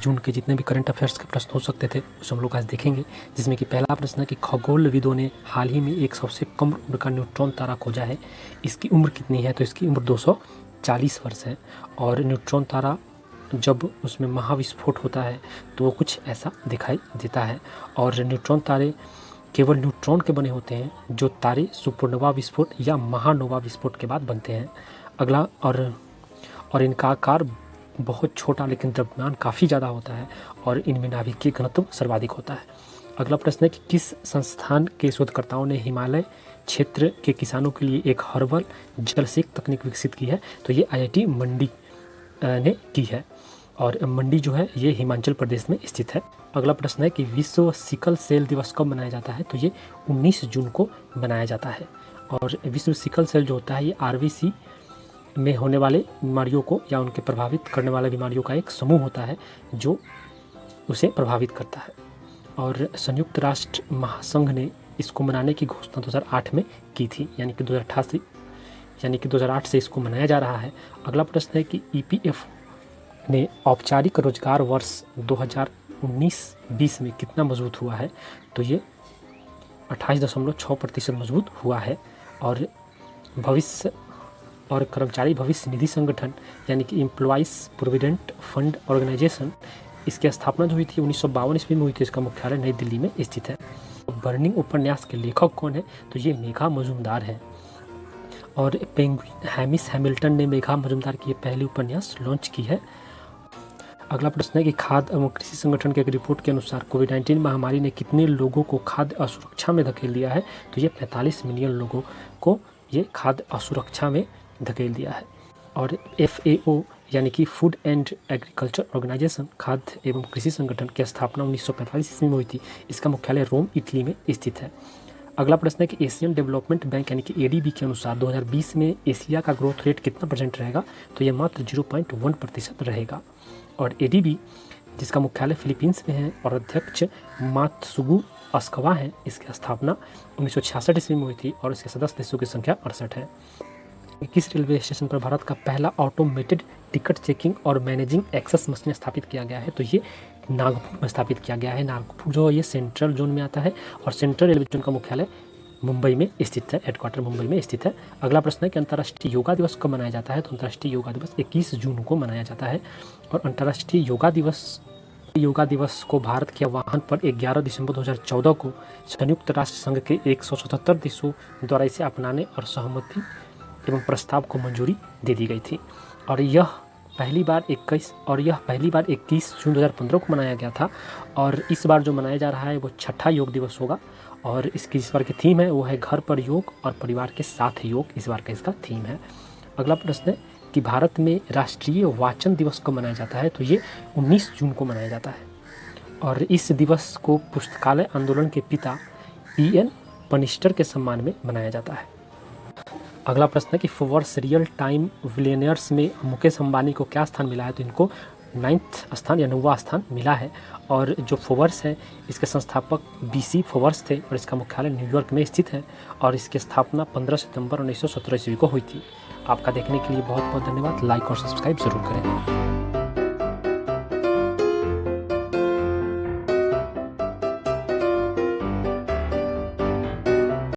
जून के जितने भी करंट अफेयर्स के प्रश्न हो सकते थे उसे हम लोग आज देखेंगे, जिसमें कि पहला प्रश्न है कि खगोलविदों ने हाल ही में एक सबसे कम उम्र का न्यूट्रॉन तारा खोजा है, इसकी उम्र कितनी है? तो इसकी उम्र 240 वर्ष है। और न्यूट्रॉन तारा जब उसमें महाविस्फोट होता है तो वो कुछ ऐसा दिखाई देता है। और न्यूट्रॉन तारे केवल न्यूट्रॉन के बने होते हैं, जो तारे सुपरनोवा विस्फोट या महानोवा विस्फोट के बाद बनते हैं। अगला और इनका आकार बहुत छोटा लेकिन द्रव्यमान काफ़ी ज़्यादा होता है और इनमें नाभिकीय घनत्व सर्वाधिक होता है। अगला प्रश्न है कि किस संस्थान के शोधकर्ताओं ने हिमालय क्षेत्र के किसानों के लिए एक हर्बल जलसेक तकनीक विकसित की है? तो ये IIT मंडी ने की है और मंडी जो है ये हिमाचल प्रदेश में स्थित है। अगला प्रश्न है कि विश्व सिकल सेल दिवस कब मनाया जाता है? तो ये 19 जून को मनाया जाता है। और विश्व सिकल सेल जो होता है ये RBC में होने वाले बीमारियों को या उनके प्रभावित करने वाले बीमारियों का एक समूह होता है जो उसे प्रभावित करता है। और संयुक्त राष्ट्र महासंघ ने इसको मनाने की घोषणा 2008 में की थी, यानी कि 2008 से इसको मनाया जा रहा है। अगला प्रश्न है कि EPF ने औपचारिक रोजगार वर्ष 2019-20 में कितना मजबूत हुआ है? तो ये 28.6% मजबूत हुआ है। और भविष्य और कर्मचारी भविष्य निधि संगठन यानी कि एम्प्लॉइज प्रोविडेंट फंड ऑर्गेनाइजेशन, इसकी स्थापना जो हुई थी 1952 ईस्वी में हुई थी। इसका मुख्यालय नई दिल्ली में स्थित है। बर्निंग उपन्यास के लेखक कौन है? तो ये मेघा मजुमदार है। और पेंगुइन हैमिस हैमिल्टन ने मेघा मजुमदार की पहली उपन्यास लॉन्च की है। अगला प्रश्न है कि खाद्य एवं कृषि संगठन की एक रिपोर्ट के अनुसार कोविड-19 महामारी ने कितने लोगों को खाद्य असुरक्षा में धकेल दिया है? तो ये 45 मिलियन लोगों को ये खाद्य असुरक्षा में धकेल दिया है। और FAO यानी कि फूड एंड एग्रीकल्चर ऑर्गेनाइजेशन, खाद्य एवं कृषि संगठन की स्थापना 1945 ईस्वी में हुई थी। इसका मुख्यालय रोम, इटली में स्थित है। अगला प्रश्न है कि एशियन डेवलपमेंट बैंक यानी कि ADB के अनुसार 2020 में एशिया का ग्रोथ रेट कितना % रहेगा? तो यह मात्र 0.1% रहेगा। और ADB जिसका मुख्यालय फिलीपींस में है और अध्यक्ष मात्सुगु अस्कवा हैं, इसकी स्थापना 1966 ईस्वी में हुई थी और इसके सदस्य देशों की संख्या 68 है। किस रेलवे स्टेशन पर भारत का पहला ऑटोमेटेड टिकट चेकिंग और मैनेजिंग एक्सेस मशीन स्थापित किया गया है? तो ये नागपुर में स्थापित किया गया है। नागपुर जो ये सेंट्रल जोन में आता है और सेंट्रल रेलवे जोन का मुख्यालय मुंबई में स्थित है, हेडक्वार्टर मुंबई में स्थित है। अगला प्रश्न है कि अंतर्राष्ट्रीय योगा दिवस कब मनाया जाता है? तो अंतर्राष्ट्रीय योगा दिवस 21 जून को मनाया जाता है। और अंतर्राष्ट्रीय योगा दिवस को भारत के आह्वान पर 11 दिसंबर 2014 को संयुक्त राष्ट्र संघ के 177 देशों द्वारा इसे अपनाने और सहमति एवं प्रस्ताव को मंजूरी दे दी गई थी। और यह पहली बार 21 जून 2015 को मनाया गया था। और इस बार जो मनाया जा रहा है वो 6ठा योग दिवस होगा। और इसकी इस बार की थीम है वो है घर पर योग और परिवार के साथ योग, इस बार का इसका थीम है। अगला प्रश्न है कि भारत में राष्ट्रीय वाचन दिवस कब मनाया जाता है? तो ये 19 जून को मनाया जाता है। और इस दिवस को पुस्तकालय आंदोलन के पिता EN पनिस्टर के सम्मान में मनाया जाता है। अगला प्रश्न है कि फोर्ब्स रियल टाइम बिलियनियर्स में मुकेश अंबानी को क्या स्थान मिला है? तो इनको 9वां स्थान या 9वां स्थान मिला है। और जो फोर्ब्स है इसके संस्थापक BC फोर्ब्स थे और इसका मुख्यालय न्यूयॉर्क में स्थित है और इसकी स्थापना 15 सितंबर 1917 ईस्वी को हुई थी। आपका देखने के लिए बहुत बहुत धन्यवाद। लाइक और सब्सक्राइब जरूर करें।